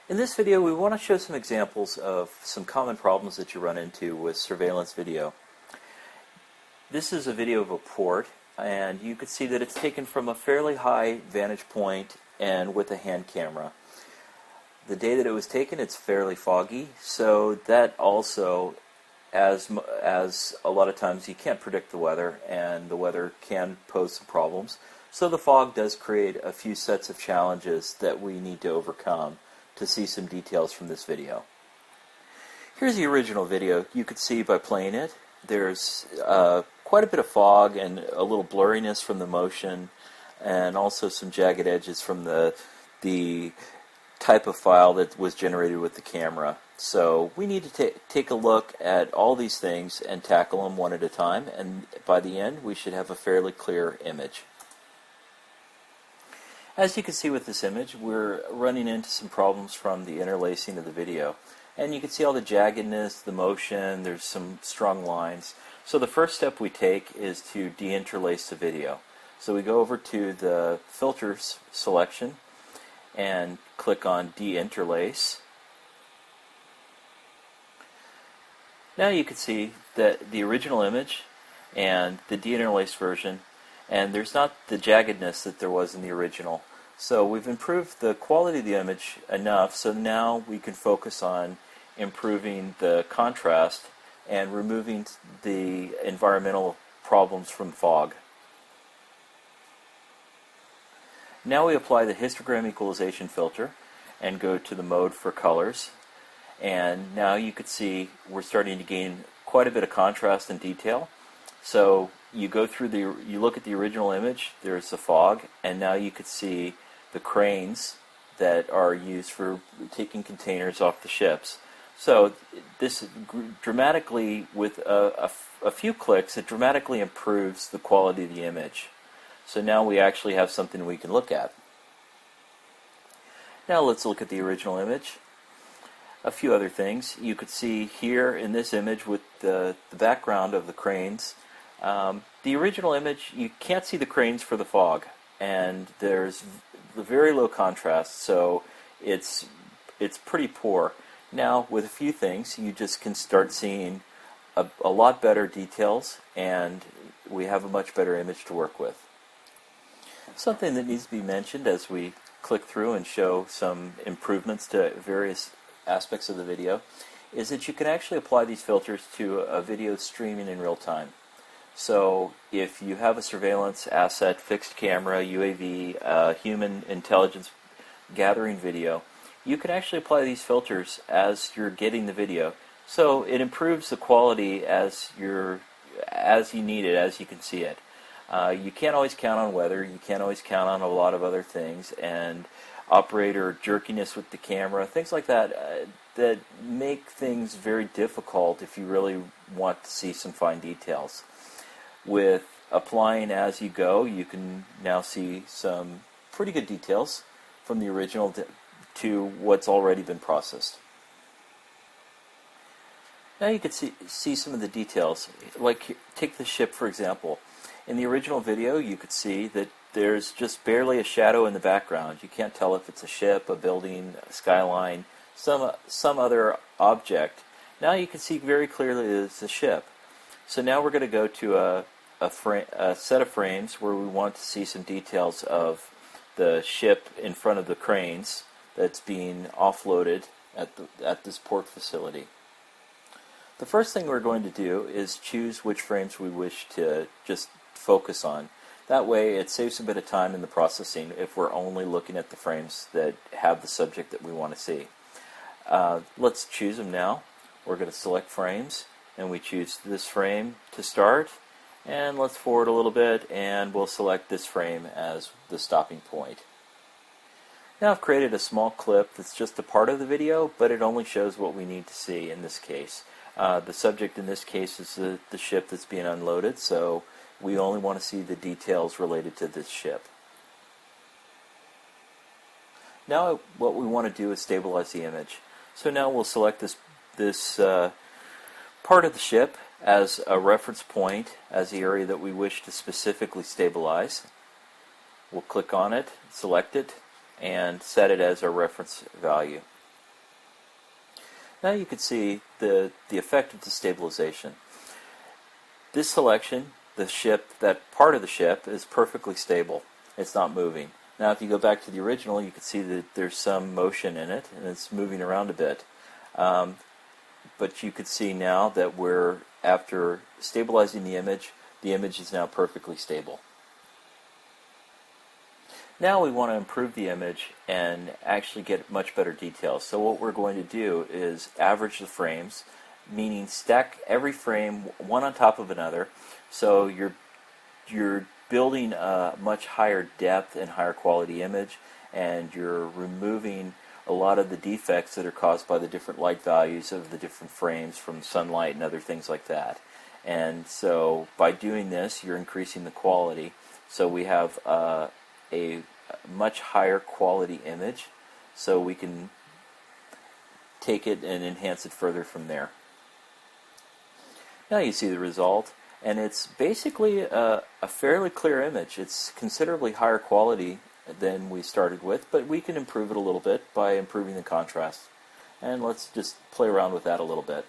In this video, we want to show some examples of some common problems that you run into with surveillance video. This is a video of a port, and you can see that it's taken from a fairly high vantage point and with a hand camera. The day that it was taken, it's fairly foggy, so that also, as a lot of times you can't predict the weather, and the weather can pose some problems. So the fog does create a few sets of challenges that we need to overcome to see some details from this video. Here's the original video. You could see by playing it, there's quite a bit of fog and a little blurriness from the motion, and also some jagged edges from the type of file that was generated with the camera. So we need to take a look at all these things and tackle them one at a time, and by the end we should have a fairly clear image. As you can see with this image, we're running into some problems from the interlacing of the video. And you can see all the jaggedness, the motion, there's some strong lines. So the first step we take is to deinterlace the video. So we go over to the filters selection and click on deinterlace. Now you can see that the original image and the deinterlaced version, and there's not the jaggedness that there was in the original. So we've improved the quality of the image enough so now we can focus on improving the contrast and removing the environmental problems from fog. Now we apply the histogram equalization filter and go to the mode for colors, and now you can see we're starting to gain quite a bit of contrast and detail. So you go through you look at the original image, there's the fog, and now you could see the cranes that are used for taking containers off the ships. So this dramatically, with a few clicks, it dramatically improves the quality of the image. So now we actually have something we can look at. Now let's look at the original image. A few other things. You could see here in this image with the background of the cranes. The original image, you can't see the cranes for the fog, and there's very low contrast, so it's pretty poor. Now, with a few things, you just can start seeing a lot better details, and we have a much better image to work with. Something that needs to be mentioned as we click through and show some improvements to various aspects of the video is that you can actually apply these filters to a video streaming in real time. So if you have a surveillance asset, fixed camera, UAV, human intelligence gathering video, you can actually apply these filters as you're getting the video. So it improves the quality as you need it, as you can see it. You can't always count on weather, you can't always count on a lot of other things, and operator jerkiness with the camera, things like that, that make things very difficult if you really want to see some fine details. With applying as you go, you can now see some pretty good details from the original to what's already been processed. Now you can see some of the details. Like, take the ship for example. In the original video, you could see that there's just barely a shadow in the background. You can't tell if it's a ship, a building, a skyline, some other object. Now you can see very clearly it's a ship. So now we're going to go to a set of frames where we want to see some details of the ship in front of the cranes that's being offloaded at this port facility. The first thing we're going to do is choose which frames we wish to just focus on. That way it saves a bit of time in the processing if we're only looking at the frames that have the subject that we want to see. Let's choose them now. We're going to select frames, and we choose this frame to start, and let's forward a little bit, and we'll select this frame as the stopping point. Now I've created a small clip that's just a part of the video, but it only shows what we need to see in this case. The subject in this case is the ship that's being unloaded, so we only want to see the details related to this ship. Now what we want to do is stabilize the image. So now we'll select this part of the ship as a reference point, as the area that we wish to specifically stabilize. We'll click on it, select it, and set it as our reference value. Now you can see the effect of the stabilization. This selection, the ship, that part of the ship is perfectly stable. It's not moving. Now if you go back to the original, you can see that there's some motion in it, and it's moving around a bit. But you can see now that after stabilizing the image is now perfectly stable. Now we want to improve the image and actually get much better details. So what we're going to do is average the frames, meaning stack every frame one on top of another. So you're building a much higher depth and higher quality image, and you're removing a lot of the defects that are caused by the different light values of the different frames from sunlight and other things like that. And so by doing this, you're increasing the quality. So we have a much higher quality image, so we can take it and enhance it further from there. Now you see the result, and it's basically a fairly clear image. It's considerably higher quality than we started with, but we can improve it a little bit by improving the contrast. And let's just play around with that a little bit.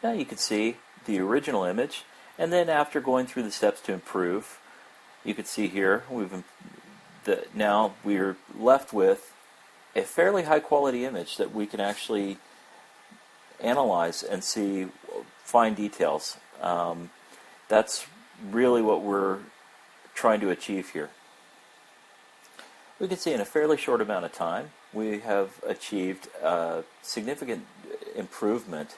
Now you can see the original image, and then after going through the steps to improve, you can see here now we're left with a fairly high quality image that we can actually analyze and see fine details. That's really what we're trying to achieve here. We can see in a fairly short amount of time we have achieved a significant improvement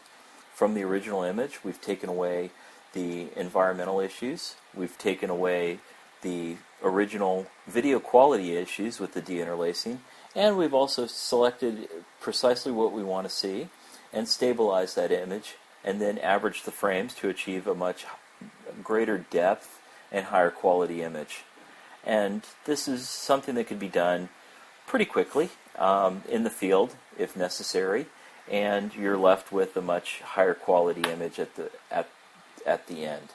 from the original image. We've taken away the environmental issues, we've taken away the original video quality issues with the deinterlacing, and we've also selected precisely what we want to see and stabilized that image, and then averaged the frames to achieve a much greater depth and higher quality image. And this is something that could be done pretty quickly in the field if necessary, and you're left with a much higher quality image at the end.